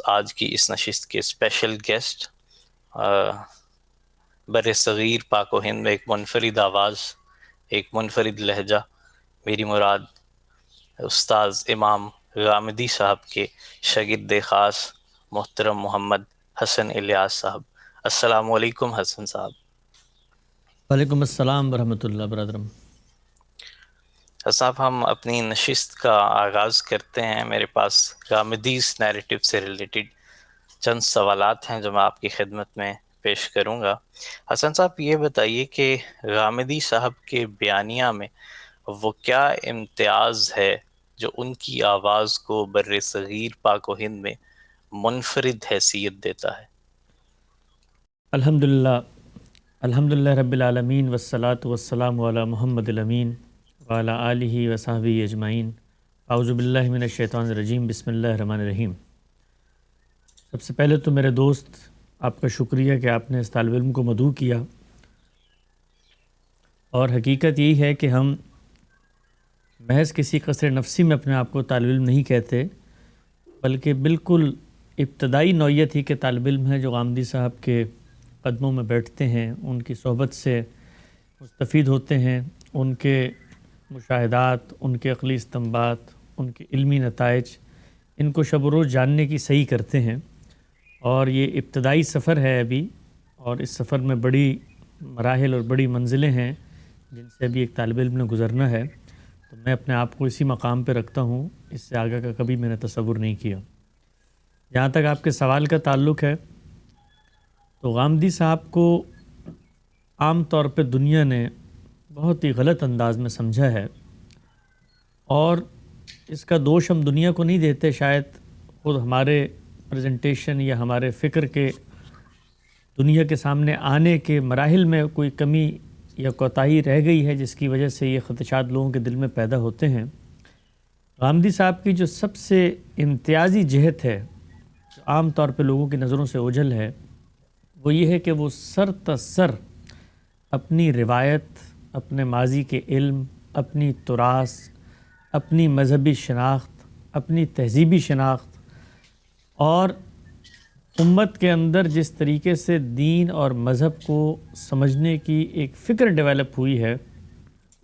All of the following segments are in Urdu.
آج کی اس نشست کے اسپیشل گیسٹ بر صغیر پاک و ہند میں ایک منفرد آواز، ایک منفرد لہجہ، میری مراد استاذ امام غامدی صاحب کے شاگرد خاص محترم محمد حسن الیاس صاحب۔ السلام علیکم حسن صاحب۔ وعلیکم السلام ورحمۃ اللہ برادرم۔ صاحب ہم اپنی نشست کا آغاز کرتے ہیں۔ میرے پاس غامدیز نیریٹو سے ریلیٹڈ چند سوالات ہیں جو میں آپ کی خدمت میں پیش کروں گا۔ حسن صاحب یہ بتائیے کہ غامدی صاحب کے بیانیہ میں وہ کیا امتیاز ہے جو ان کی آواز کو بر صغیر پاک و ہند میں منفرد حیثیت دیتا ہے؟ الحمدللہ رب العالمین والصلاة والسلام علی محمد الامین وعلی آلہ وصحبہ اجمعین۔ اعوذ باللہ من الشیطان الرجیم، بسم اللہ الرحمن الرحیم۔ سب سے پہلے تو میرے دوست آپ کا شکریہ کہ آپ نے اس طالب علم کو مدعو کیا، اور حقیقت یہی ہے کہ ہم محض کسی قصر نفسی میں اپنے آپ کو طالب علم نہیں کہتے، بلکہ بالکل ابتدائی نوعیت ہی کے طالب علم ہیں جو غامدی صاحب کے قدموں میں بیٹھتے ہیں، ان کی صحبت سے مستفید ہوتے ہیں، ان کے مشاہدات، ان کے عقلی استنباط، ان کے علمی نتائج، ان کو شب و روز جاننے کی صحیح کرتے ہیں۔ اور یہ ابتدائی سفر ہے ابھی، اور اس سفر میں بڑی مراحل اور بڑی منزلیں ہیں جن سے ابھی ایک طالب علم نے گزرنا ہے، تو میں اپنے آپ کو اسی مقام پہ رکھتا ہوں، اس سے آگے کا کبھی میں نے تصور نہیں کیا۔ جہاں تک آپ کے سوال کا تعلق ہے، تو غامدی صاحب کو عام طور پہ دنیا نے بہت ہی غلط انداز میں سمجھا ہے، اور اس کا دوش ہم دنیا کو نہیں دیتے، شاید خود ہمارے پریزنٹیشن یا ہمارے فکر کے دنیا کے سامنے آنے کے مراحل میں کوئی کمی یا کوتاہی رہ گئی ہے، جس کی وجہ سے یہ خدشات لوگوں کے دل میں پیدا ہوتے ہیں۔ غامدی صاحب کی جو سب سے امتیازی جہت ہے، جو عام طور پہ لوگوں کی نظروں سے اوجھل ہے، وہ یہ ہے کہ وہ سر تسر اپنی روایت، اپنے ماضی کے علم، اپنی تراث، اپنی مذہبی شناخت، اپنی تہذیبی شناخت، اور امت کے اندر جس طریقے سے دین اور مذہب کو سمجھنے کی ایک فکر ڈیولپ ہوئی ہے،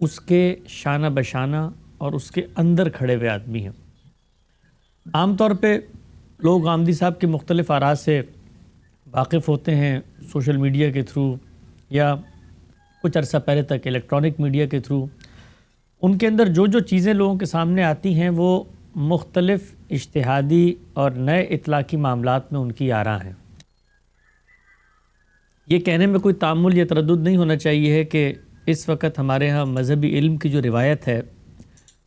اس کے شانہ بشانہ اور اس کے اندر کھڑے ہوئے آدمی ہیں۔ عام طور پہ لوگ غامدی صاحب کے مختلف آراء سے واقف ہوتے ہیں سوشل میڈیا کے تھرو، یا کچھ عرصہ پہلے تک الیکٹرانک میڈیا کے تھرو۔ ان کے اندر جو جو چیزیں لوگوں کے سامنے آتی ہیں، وہ مختلف اجتہادی اور نئے اطلاقی معاملات میں ان کی آراء ہیں۔ یہ کہنے میں کوئی تعمل یا تردد نہیں ہونا چاہیے کہ اس وقت ہمارے ہاں مذہبی علم کی جو روایت ہے،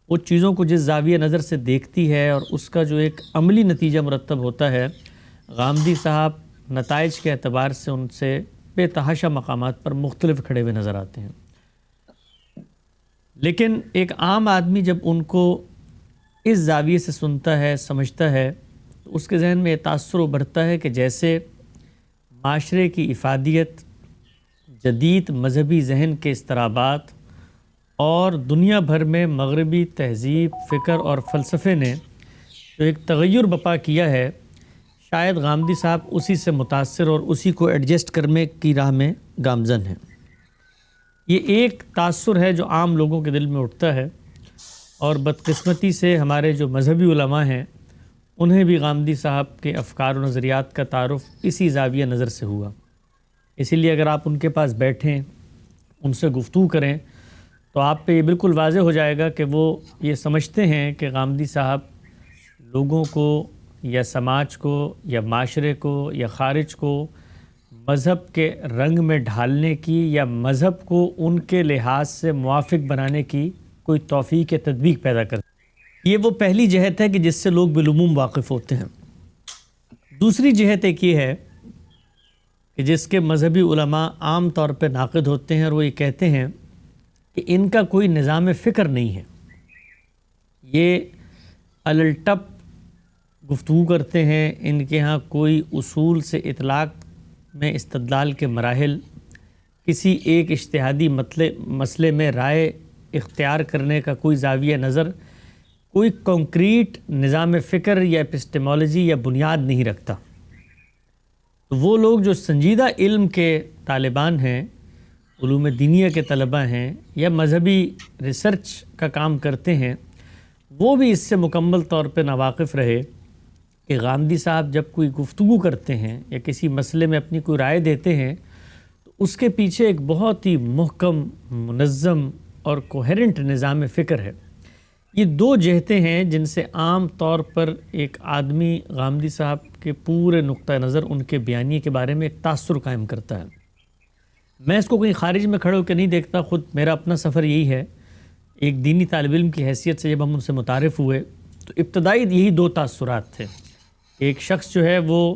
وہ چیزوں کو جس زاویہ نظر سے دیکھتی ہے اور اس کا جو ایک عملی نتیجہ مرتب ہوتا ہے، غامدی صاحب نتائج کے اعتبار سے ان سے بے تحاشا مقامات پر مختلف کھڑے ہوئے نظر آتے ہیں۔ لیکن ایک عام آدمی جب ان کو اس زاویے سے سنتا ہے، سمجھتا ہے، تو اس کے ذہن میں یہ تاثر ابھرتا ہے کہ جیسے معاشرے کی افادیت، جدید مذہبی ذہن کے اضطرابات، اور دنیا بھر میں مغربی تہذیب، فکر اور فلسفے نے جو ایک تغیر بپا کیا ہے، شاید غامدی صاحب اسی سے متاثر اور اسی کو ایڈجسٹ کرنے کی راہ میں گامزن ہیں۔ یہ ایک تاثر ہے جو عام لوگوں کے دل میں اٹھتا ہے، اور بدقسمتی سے ہمارے جو مذہبی علماء ہیں، انہیں بھی غامدی صاحب کے افکار و نظریات کا تعارف اسی زاویہ نظر سے ہوا۔ اسی لیے اگر آپ ان کے پاس بیٹھیں، ان سے گفتگو کریں، تو آپ پہ یہ بالکل واضح ہو جائے گا کہ وہ یہ سمجھتے ہیں کہ غامدی صاحب لوگوں کو یا سماج کو یا معاشرے کو یا خارج کو مذہب کے رنگ میں ڈھالنے کی یا مذہب کو ان کے لحاظ سے موافق بنانے کی کوئی توفیق یا تطبیق پیدا کرتے۔ یہ وہ پہلی جہت ہے کہ جس سے لوگ بالعموم واقف ہوتے ہیں۔ دوسری جہت ایک یہ ہے کہ جس کے مذہبی علماء عام طور پہ ناقد ہوتے ہیں، اور وہ یہ کہتے ہیں کہ ان کا کوئی نظام فکر نہیں ہے، یہ الٹپ گفتگو کرتے ہیں، ان کے ہاں کوئی اصول سے اطلاق میں استدلال کے مراحل، کسی ایک اجتہادی مسئلے میں رائے اختیار کرنے کا کوئی زاویہ نظر، کوئی کنکریٹ نظام فکر یا اپسٹمالوجی یا بنیاد نہیں رکھتا. تو وہ لوگ جو سنجیدہ علم کے طالبان ہیں، علوم دینیہ کے طلباء ہیں یا مذہبی ریسرچ کا کام کرتے ہیں، وہ بھی اس سے مکمل طور پہ ناواقف رہے کہ غامدی صاحب جب کوئی گفتگو کرتے ہیں یا کسی مسئلے میں اپنی کوئی رائے دیتے ہیں تو اس کے پیچھے ایک بہت ہی محکم، منظم اور کوہرنٹ نظام فکر ہے. یہ دو جہتیں ہیں جن سے عام طور پر ایک آدمی غامدی صاحب کے پورے نقطہ نظر، ان کے بیانیے کے بارے میں ایک تاثر قائم کرتا ہے. میں اس کو کہیں خارج میں کھڑے ہو کے نہیں دیکھتا، خود میرا اپنا سفر یہی ہے. ایک دینی طالب علم کی حیثیت سے جب ہم ان سے متعارف ہوئے تو ابتدائی یہی دو تاثرات تھے. ایک شخص جو ہے وہ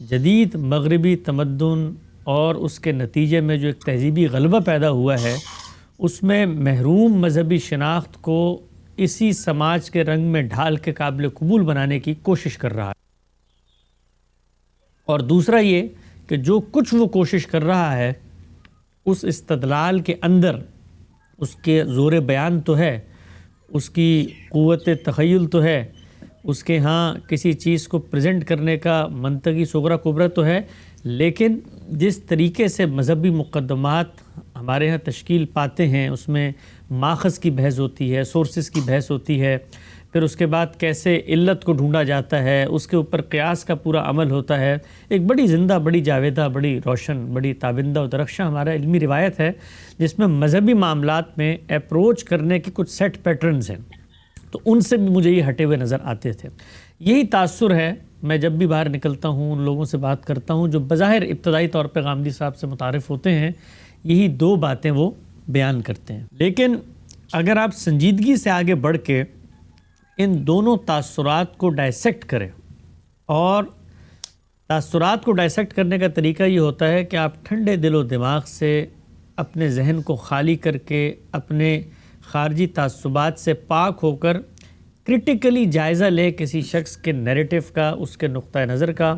جدید مغربی تمدن اور اس کے نتیجے میں جو ایک تہذیبی غلبہ پیدا ہوا ہے، اس میں محروم مذہبی شناخت کو اسی سماج کے رنگ میں ڈھال کے قابل قبول بنانے کی کوشش کر رہا ہے. اور دوسرا یہ کہ جو کچھ وہ کوشش کر رہا ہے اس استدلال کے اندر اس کے زور بیان تو ہے، اس کی قوت تخیل تو ہے، اس کے ہاں کسی چیز کو پریزنٹ کرنے کا منطقی صغرا کبرا تو ہے، لیکن جس طریقے سے مذہبی مقدمات ہمارے ہاں تشکیل پاتے ہیں اس میں ماخذ کی بحث ہوتی ہے، سورسز کی بحث ہوتی ہے، پھر اس کے بعد کیسے علت کو ڈھونڈا جاتا ہے، اس کے اوپر قیاس کا پورا عمل ہوتا ہے. ایک بڑی زندہ، بڑی جاویدہ، بڑی روشن، بڑی تابندہ و درخشاں ہمارا علمی روایت ہے جس میں مذہبی معاملات میں اپروچ کرنے کے کچھ سیٹ پیٹرنز ہیں. تو ان سے بھی مجھے یہ ہٹے ہوئے نظر آتے تھے. یہی تاثر ہے، میں جب بھی باہر نکلتا ہوں ان لوگوں سے بات کرتا ہوں جو بظاہر ابتدائی طور پہ غامدی صاحب سے متعارف ہوتے ہیں، یہی دو باتیں وہ بیان کرتے ہیں. لیکن اگر آپ سنجیدگی سے آگے بڑھ کے ان دونوں تاثرات کو ڈائسیکٹ کریں، اور تاثرات کو ڈائسیکٹ کرنے کا طریقہ یہ ہوتا ہے کہ آپ ٹھنڈے دل و دماغ سے اپنے ذہن کو خالی کر کے اپنے خارجی تعصبات سے پاک ہو کر کرٹیکلی جائزہ لے کسی شخص کے نیریٹو کا، اس کے نقطہ نظر کا،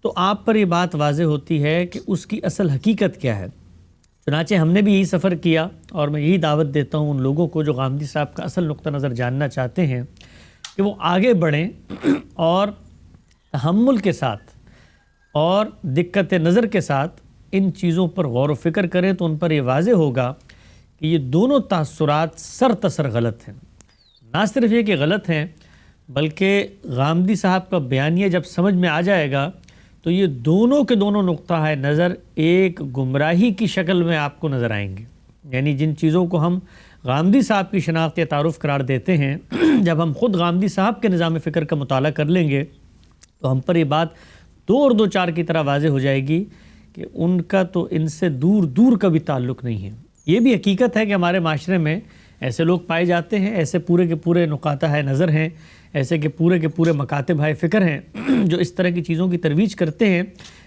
تو آپ پر یہ بات واضح ہوتی ہے کہ اس کی اصل حقیقت کیا ہے. چنانچہ ہم نے بھی یہی سفر کیا، اور میں یہی دعوت دیتا ہوں ان لوگوں کو جو غامدی صاحب کا اصل نقطہ نظر جاننا چاہتے ہیں کہ وہ آگے بڑھیں اور تحمل کے ساتھ اور دقت نظر کے ساتھ ان چیزوں پر غور و فکر کریں، تو ان پر یہ واضح ہوگا کہ یہ دونوں تاثرات سر تسر غلط ہیں. نہ صرف یہ کہ غلط ہیں، بلکہ غامدی صاحب کا بیانیہ جب سمجھ میں آ جائے گا تو یہ دونوں کے دونوں نقطہ نظر ایک گمراہی کی شکل میں آپ کو نظر آئیں گے. یعنی جن چیزوں کو ہم غامدی صاحب کی شناخت یا تعارف قرار دیتے ہیں، جب ہم خود غامدی صاحب کے نظام فکر کا مطالعہ کر لیں گے تو ہم پر یہ بات دو اور دو چار کی طرح واضح ہو جائے گی کہ ان کا تو ان سے دور دور کا بھی تعلق نہیں ہے. یہ بھی حقیقت ہے کہ ہمارے معاشرے میں ایسے لوگ پائے جاتے ہیں، ایسے پورے کے پورے نقاطہ نظر ہیں، ایسے کے پورے مکاتب فکر ہیں جو اس طرح کی چیزوں کی ترویج کرتے ہیں،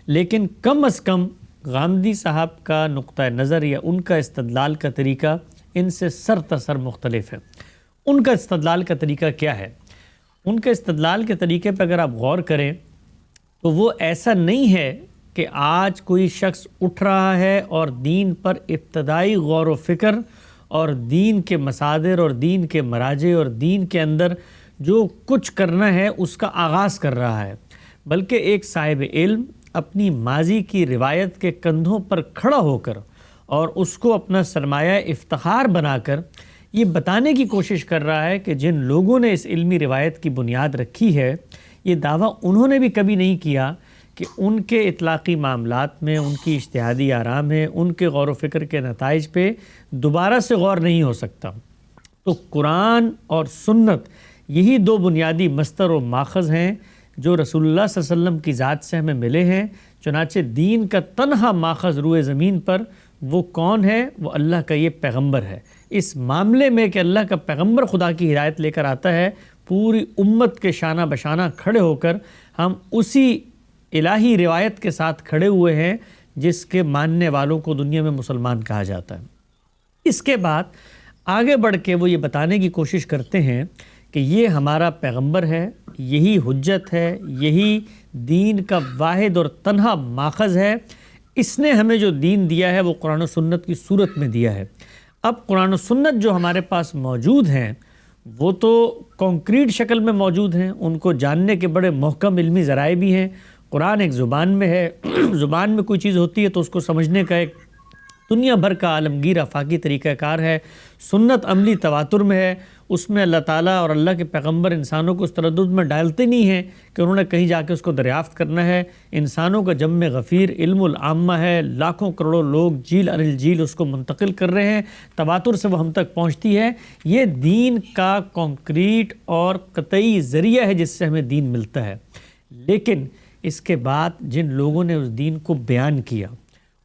لیکن کم از کم غامدی صاحب کا نقطہ نظر یا ان کا استدلال کا طریقہ ان سے سر تسر مختلف ہے. ان کا استدلال کا طریقہ کیا ہے؟ ان کے استدلال کے طریقے پہ اگر آپ غور کریں تو وہ ایسا نہیں ہے کہ آج کوئی شخص اٹھ رہا ہے اور دین پر ابتدائی غور و فکر اور دین کے مصادر اور دین کے مراجع اور دین کے اندر جو کچھ کرنا ہے اس کا آغاز کر رہا ہے، بلکہ ایک صاحب علم اپنی ماضی کی روایت کے کندھوں پر کھڑا ہو کر اور اس کو اپنا سرمایہ افتخار بنا کر یہ بتانے کی کوشش کر رہا ہے کہ جن لوگوں نے اس علمی روایت کی بنیاد رکھی ہے، یہ دعویٰ انہوں نے بھی کبھی نہیں کیا کہ ان کے اطلاقی معاملات میں ان کی اجتہادی آرام ہے، ان کے غور و فکر کے نتائج پہ دوبارہ سے غور نہیں ہو سکتا. تو قرآن اور سنت یہی دو بنیادی مصدر و ماخذ ہیں جو رسول اللہ صلی اللہ علیہ وسلم کی ذات سے ہمیں ملے ہیں. چنانچہ دین کا تنہا ماخذ روئے زمین پر وہ کون ہے؟ وہ اللہ کا یہ پیغمبر ہے. اس معاملے میں کہ اللہ کا پیغمبر خدا کی ہدایت لے کر آتا ہے، پوری امت کے شانہ بشانہ کھڑے ہو کر ہم اسی الہی روایت کے ساتھ کھڑے ہوئے ہیں جس کے ماننے والوں کو دنیا میں مسلمان کہا جاتا ہے. اس کے بعد آگے بڑھ کے وہ یہ بتانے کی کوشش کرتے ہیں کہ یہ ہمارا پیغمبر ہے، یہی حجت ہے، یہی دین کا واحد اور تنہا ماخذ ہے. اس نے ہمیں جو دین دیا ہے وہ قرآن و سنت کی صورت میں دیا ہے. اب قرآن و سنت جو ہمارے پاس موجود ہیں وہ تو کانکریٹ شکل میں موجود ہیں، ان کو جاننے کے بڑے محکم علمی ذرائع بھی ہیں۔ قرآن ایک زبان میں ہے، زبان میں کوئی چیز ہوتی ہے تو اس کو سمجھنے کا ایک دنیا بھر کا عالمگیر آفاقی طریقہ کار ہے۔ سنت عملی تواتر میں ہے، اس میں اللہ تعالیٰ اور اللہ کے پیغمبر انسانوں کو اس تردد میں ڈالتے نہیں ہیں کہ انہوں نے کہیں جا کے اس کو دریافت کرنا ہے۔ انسانوں کا جم غفیر علم العامہ ہے، لاکھوں کروڑوں لوگ جیل الجیل اس کو منتقل کر رہے ہیں، تواتر سے وہ ہم تک پہنچتی ہے۔ یہ دین کا کانکریٹ اور قطعی ذریعہ ہے جس سے ہمیں دین ملتا ہے۔ لیکن اس کے بعد جن لوگوں نے اس دین کو بیان کیا،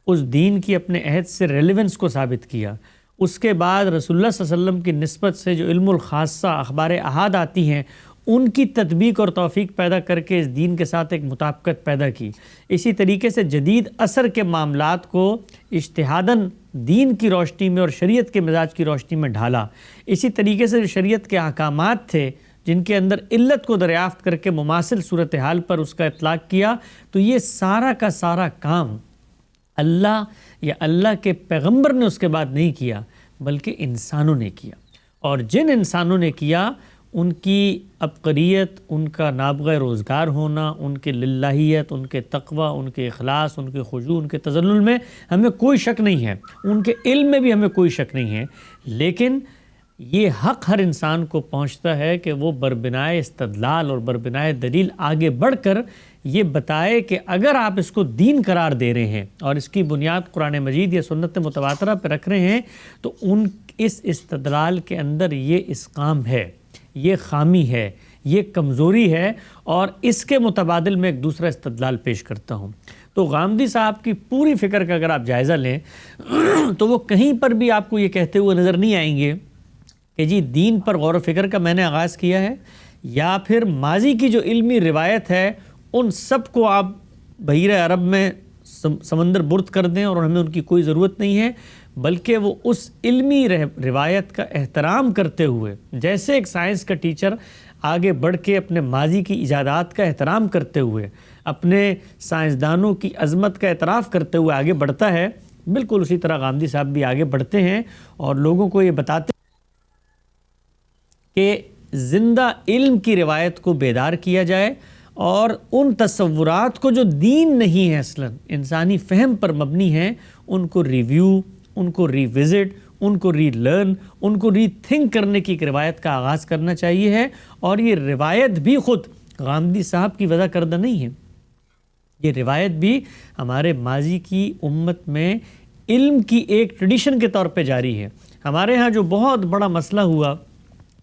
اس دین کی اپنے عہد سے ریلیونس کو ثابت کیا، اس کے بعد رسول اللہ صلی اللہ علیہ وسلم کی نسبت سے جو علم الخاصہ اخبار احاد آتی ہیں ان کی تطبیق اور توفیق پیدا کر کے اس دین کے ساتھ ایک مطابقت پیدا کی، اسی طریقے سے جدید عصر کے معاملات کو اجتہاداً دین کی روشنی میں اور شریعت کے مزاج کی روشنی میں ڈھالا، اسی طریقے سے جو شریعت کے احکامات تھے جن کے اندر علت کو دریافت کر کے مماثل صورتحال پر اس کا اطلاق کیا، تو یہ سارا کا سارا کام اللہ یا اللہ کے پیغمبر نے اس کے بعد نہیں کیا بلکہ انسانوں نے کیا، اور جن انسانوں نے کیا ان کی عبقریت، ان کا نابغہ روزگار ہونا، ان کے للہیت، ان کے تقوی، ان کے اخلاص، ان کے خضوع، ان کے تذلل میں ہمیں کوئی شک نہیں ہے، ان کے علم میں بھی ہمیں کوئی شک نہیں ہے۔ لیکن یہ حق ہر انسان کو پہنچتا ہے کہ وہ بربنائے استدلال اور بربنائے دلیل آگے بڑھ کر یہ بتائے کہ اگر آپ اس کو دین قرار دے رہے ہیں اور اس کی بنیاد قرآن مجید یا سنت متواترہ پہ رکھ رہے ہیں تو اس استدلال کے اندر یہ اسقام ہے، یہ خامی ہے، یہ کمزوری ہے، اور اس کے متبادل میں ایک دوسرا استدلال پیش کرتا ہوں۔ تو غامدی صاحب کی پوری فکر کا اگر آپ جائزہ لیں تو وہ کہیں پر بھی آپ کو یہ کہتے ہوئے نظر نہیں آئیں گے کہ جی دین پر غور و فکر کا میں نے آغاز کیا ہے، یا پھر ماضی کی جو علمی روایت ہے ان سب کو آپ بحیرہ عرب میں سمندر برد کر دیں اور ہمیں ان کی کوئی ضرورت نہیں ہے، بلکہ وہ اس علمی روایت کا احترام کرتے ہوئے، جیسے ایک سائنس کا ٹیچر آگے بڑھ کے اپنے ماضی کی ایجادات کا احترام کرتے ہوئے، اپنے سائنسدانوں کی عظمت کا اعتراف کرتے ہوئے آگے بڑھتا ہے، بالکل اسی طرح غامدی صاحب بھی آگے بڑھتے ہیں اور لوگوں کو یہ بتاتے کہ زندہ علم کی روایت کو بیدار کیا جائے، اور ان تصورات کو جو دین نہیں ہے اصلاً انسانی فہم پر مبنی ہیں ان کو ریویو، ان کو ریوزٹ، ان کو ری لرن، ان کو ری تھنک کرنے کی ایک روایت کا آغاز کرنا چاہیے ہے۔ اور یہ روایت بھی خود غامدی صاحب کی وضع کردہ نہیں ہے، یہ روایت بھی ہمارے ماضی کی امت میں علم کی ایک ٹریڈیشن کے طور پہ جاری ہے۔ ہمارے ہاں جو بہت بڑا مسئلہ ہوا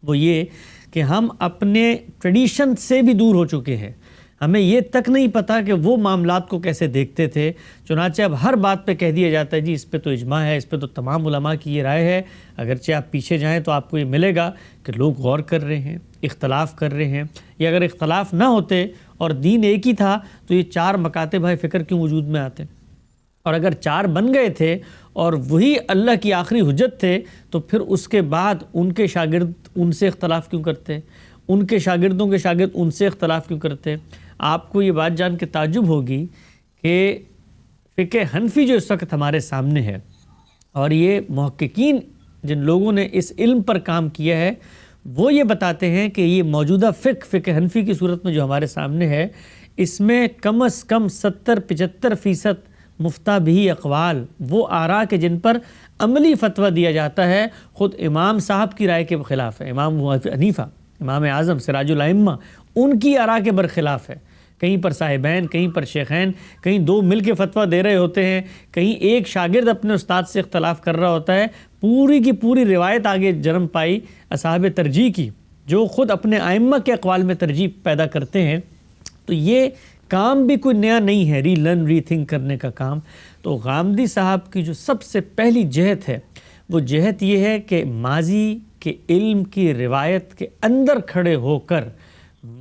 وہ یہ کہ ہم اپنے ٹریڈیشن سے بھی دور ہو چکے ہیں، ہمیں یہ تک نہیں پتا کہ وہ معاملات کو کیسے دیکھتے تھے، چنانچہ اب ہر بات پہ کہہ دیا جاتا ہے جی اس پہ تو اجماع ہے، اس پہ تو تمام علماء کی یہ رائے ہے۔ اگرچہ آپ پیچھے جائیں تو آپ کو یہ ملے گا کہ لوگ غور کر رہے ہیں، اختلاف کر رہے ہیں، یا اگر اختلاف نہ ہوتے اور دین ایک ہی تھا تو یہ چار مکاتب فکر کیوں وجود میں آتے، اور اگر چار بن گئے تھے اور وہی اللہ کی آخری حجت تھے تو پھر اس کے بعد ان کے شاگرد ان سے اختلاف کیوں کرتے، ان کے شاگردوں کے شاگرد ان سے اختلاف کیوں کرتے؟ آپ کو یہ بات جان کے تعجب ہوگی کہ فقہ حنفی جو اس وقت ہمارے سامنے ہے، اور یہ محققین جن لوگوں نے اس علم پر کام کیا ہے وہ یہ بتاتے ہیں کہ یہ موجودہ فقہ حنفی کی صورت میں جو ہمارے سامنے ہے اس میں کم از کم 70-75% مفتہ بھی اقوال وہ آراء کے جن پر عملی فتویٰ دیا جاتا ہے خود امام صاحب کی رائے کے خلاف ہے، امام ابو حنیفہ، امام اعظم، سراج الائمہ، ان کی آراء کے برخلاف ہے۔ کہیں پر صاحبین، کہیں پر شیخین، کہیں دو مل کے فتویٰ دے رہے ہوتے ہیں، کہیں ایک شاگرد اپنے استاد سے اختلاف کر رہا ہوتا ہے، پوری کی پوری روایت آگے جنم پائی اصحاب ترجیح کی جو خود اپنے ائمہ کے اقوال میں ترجیح پیدا کرتے ہیں۔ تو یہ کام بھی کوئی نیا نہیں ہے، ری لرن ری تھنک کرنے کا کام۔ تو غامدی صاحب کی جو سب سے پہلی جہت ہے وہ جہت یہ ہے کہ ماضی کے علم کی روایت کے اندر کھڑے ہو کر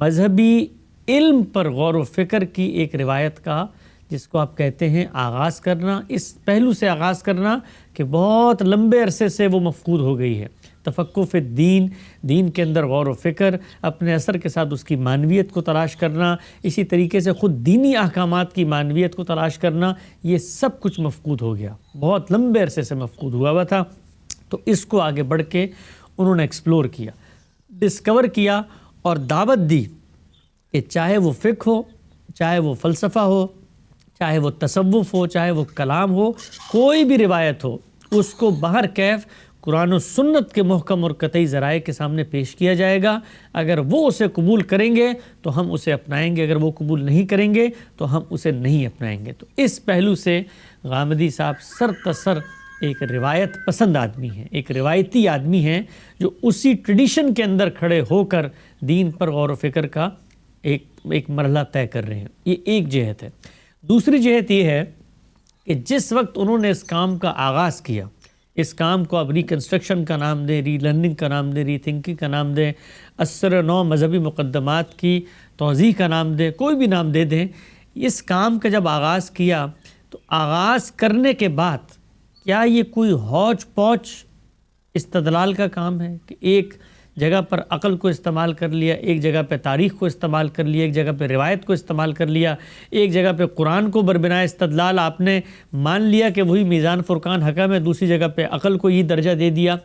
مذہبی علم پر غور و فکر کی ایک روایت کا، جس کو آپ کہتے ہیں آغاز کرنا، اس پہلو سے آغاز کرنا کہ بہت لمبے عرصے سے وہ مفقود ہو گئی ہے۔ تفقہ فی الدین، دین کے اندر غور و فکر، اپنے اثر کے ساتھ اس کی معنویت کو تلاش کرنا، اسی طریقے سے خود دینی احکامات کی معنویت کو تلاش کرنا، یہ سب کچھ مفقود ہو گیا، بہت لمبے عرصے سے مفقود ہوا تھا۔ تو اس کو آگے بڑھ کے انہوں نے ایکسپلور کیا۔ ڈسکور کیا اور دعوت دی کہ چاہے وہ فقہ ہو، چاہے وہ فلسفہ ہو، چاہے وہ تصوف ہو، چاہے وہ کلام ہو، کوئی بھی روایت ہو، اس کو بہر کیف قرآن و سنت کے محکم اور قطعی ذرائع کے سامنے پیش کیا جائے گا۔ اگر وہ اسے قبول کریں گے تو ہم اسے اپنائیں گے، اگر وہ قبول نہیں کریں گے تو ہم اسے نہیں اپنائیں گے۔ تو اس پہلو سے غامدی صاحب سر تسر ایک روایت پسند آدمی ہیں، ایک روایتی آدمی ہیں جو اسی ٹریڈیشن کے اندر کھڑے ہو کر دین پر غور و فکر کا ایک مرحلہ طے کر رہے ہیں۔ یہ ایک جہت ہے۔ دوسری جہت یہ ہے کہ جس وقت انہوں نے اس کام کا آغاز کیا، اس کام کو اب ریکنسٹرکشن کا نام دیں، ری لرننگ کا نام دیں، ری تھنکنگ کا نام دیں، اثر نو مذہبی مقدمات کی توضیح کا نام دیں، کوئی بھی نام دے دیں، اس کام کا جب آغاز کیا تو آغاز کرنے کے بعد کیا یہ کوئی ہوچ پوچ استدلال کا کام ہے کہ ایک جگہ پر عقل کو استعمال کر لیا، ایک جگہ پہ تاریخ کو استعمال کر لیا، ایک جگہ پہ روایت کو استعمال کر لیا، ایک جگہ پہ قرآن کو بربناء استدلال آپ نے مان لیا کہ وہی میزان فرقان حکم ہے، دوسری جگہ پہ عقل کو یہ درجہ دے دیا؟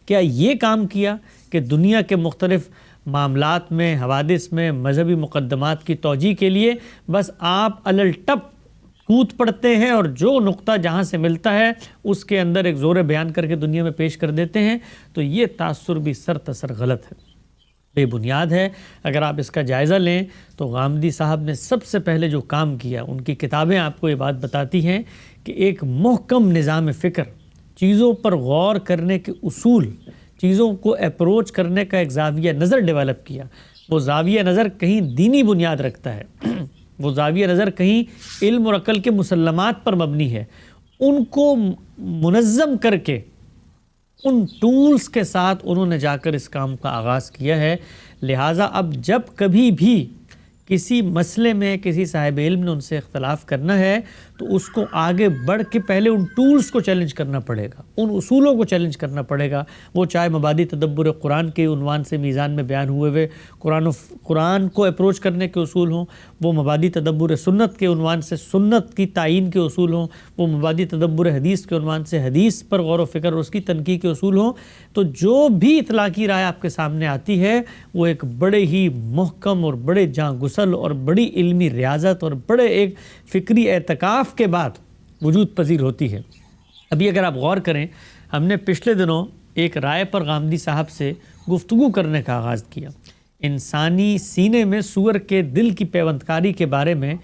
کیا یہ کام کیا کہ دنیا کے مختلف معاملات میں، حوادث میں، مذہبی مقدمات کی توجیہ کے لیے بس آپ الٹپ کود پڑتے ہیں اور جو نقطہ جہاں سے ملتا ہے اس کے اندر ایک زور بیان کر کے دنیا میں پیش کر دیتے ہیں؟ تو یہ تاثر بھی سر تسر غلط ہے، بے بنیاد ہے۔ اگر آپ اس کا جائزہ لیں تو غامدی صاحب نے سب سے پہلے جو کام کیا، ان کی کتابیں آپ کو یہ بات بتاتی ہیں کہ ایک محکم نظام فکر، چیزوں پر غور کرنے کے اصول، چیزوں کو اپروچ کرنے کا ایک زاویہ نظر ڈیولپ کیا۔ وہ زاویہ نظر کہیں دینی بنیاد رکھتا ہے، وہ زاویہ نظر کہیں علم اور عقل کے مسلمات پر مبنی ہے، ان کو منظم کر کے ان ٹولز کے ساتھ انہوں نے جا کر اس کام کا آغاز کیا ہے۔ لہٰذا اب جب کبھی بھی کسی مسئلے میں کسی صاحب علم نے ان سے اختلاف کرنا ہے تو اس کو آگے بڑھ کے پہلے ان ٹولز کو چیلنج کرنا پڑے گا، ان اصولوں کو چیلنج کرنا پڑے گا، وہ چاہے مبادی تدبر قرآن کے عنوان سے میزان میں بیان ہوئے قرآن کو اپروچ کرنے کے اصول ہوں، وہ مبادی تدبر سنت کے عنوان سے سنت کی تعین کے اصول ہوں، وہ مبادی تدبر حدیث کے عنوان سے حدیث پر غور و فکر اور اس کی تنقیح کے اصول ہوں۔ تو جو بھی اطلاقی رائے آپ کے سامنے آتی ہے وہ ایک بڑے ہی محکم اور بڑے جاں گسل اور بڑی علمی ریاضت اور بڑے ایک فکری اعتکاف کے بعد وجود پذیر ہوتی ہے۔ ابھی اگر آپ غور کریں، ہم نے پچھلے دنوں ایک رائے پر غامدی صاحب سے گفتگو کرنے کا آغاز کیا۔ انسانی سینے میں سور کے دل کی پیوندکاری کے بارے میں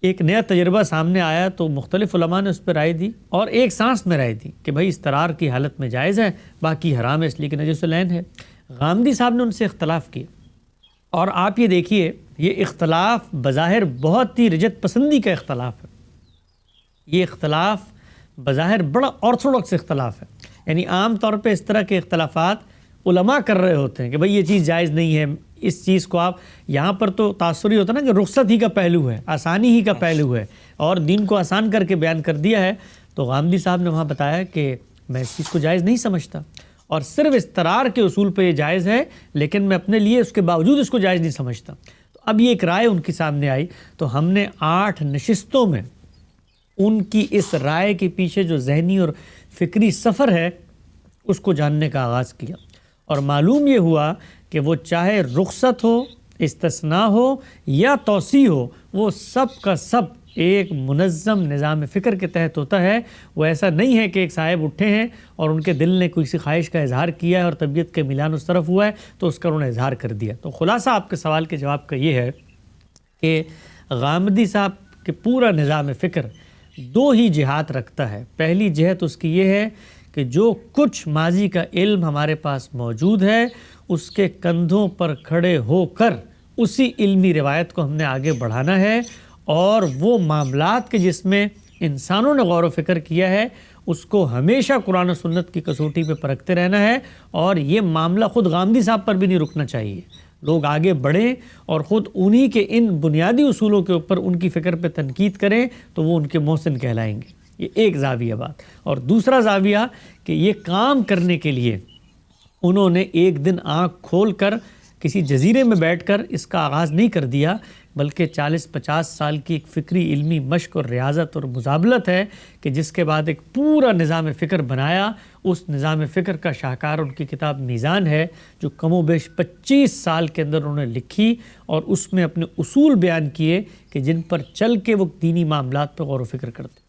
ایک نیا تجربہ سامنے آیا تو مختلف علماء نے اس پر رائے دی اور ایک سانس میں رائے دی کہ بھائی استرار کی حالت میں جائز ہے، باقی حرام ہے اس لیے کہ نجس العین ہے۔ غامدی صاحب نے ان سے اختلاف کیا اور آپ یہ دیکھیے، یہ اختلاف بظاہر بہت ہی رجت پسندی کا اختلاف ہے، یہ اختلاف بظاہر بڑا آرتھوڈاکس اختلاف ہے۔ یعنی عام طور پہ اس طرح کے اختلافات علماء کر رہے ہوتے ہیں کہ بھئی یہ چیز جائز نہیں ہے، اس چیز کو آپ یہاں پر تو تاثری ہوتا ہے نا کہ رخصت ہی کا پہلو ہے، آسانی ہی کا پہلو ہے اور دین کو آسان کر کے بیان کر دیا ہے۔ تو غامدی صاحب نے وہاں بتایا کہ میں اس چیز کو جائز نہیں سمجھتا اور صرف استرار کے اصول پہ یہ جائز ہے، لیکن میں اپنے لیے اس کے باوجود اس کو جائز نہیں سمجھتا۔ تو اب یہ ایک رائے ان کی سامنے آئی تو ہم نے 8 نشستوں میں ان کی اس رائے کے پیچھے جو ذہنی اور فکری سفر ہے اس کو جاننے کا آغاز کیا، اور معلوم یہ ہوا کہ وہ چاہے رخصت ہو، استثناء ہو یا توسیع ہو، وہ سب کا سب ایک منظم نظام فکر کے تحت ہوتا ہے۔ وہ ایسا نہیں ہے کہ ایک صاحب اٹھے ہیں اور ان کے دل نے کوئی سی خواہش کا اظہار کیا ہے اور طبیعت کے میلان اس طرف ہوا ہے تو اس کا انہوں نے اظہار کر دیا۔ تو خلاصہ آپ کے سوال کے جواب کا یہ ہے کہ غامدی صاحب کے پورا نظام فکر 2 ہی جہات رکھتا ہے۔ پہلی جہت اس کی یہ ہے کہ جو کچھ ماضی کا علم ہمارے پاس موجود ہے اس کے کندھوں پر کھڑے ہو کر اسی علمی روایت کو ہم نے آگے بڑھانا ہے، اور وہ معاملات کے جس میں انسانوں نے غور و فکر کیا ہے اس کو ہمیشہ قرآن و سنت کی کسوٹی پہ پرکھتے رہنا ہے، اور یہ معاملہ خود غامدی صاحب پر بھی نہیں رکنا چاہیے۔ لوگ آگے بڑھیں اور خود انہی کے ان بنیادی اصولوں کے اوپر ان کی فکر پہ تنقید کریں تو وہ ان کے محسن کہلائیں گے۔ یہ ایک زاویہ بات۔ اور دوسرا زاویہ کہ یہ کام کرنے کے لیے انہوں نے ایک دن آنکھ کھول کر کسی جزیرے میں بیٹھ کر اس کا آغاز نہیں کر دیا، بلکہ 40-50 سال کی ایک فکری علمی مشق اور ریاضت اور مزابلت ہے کہ جس کے بعد ایک پورا نظام فکر بنایا. اس نظام فکر کا شاہکار ان کی کتاب میزان ہے جو کم و بیش 25 سال کے اندر انہوں نے لکھی اور اس میں اپنے اصول بیان کیے کہ جن پر چل کے وہ دینی معاملات پہ غور و فکر کرتے.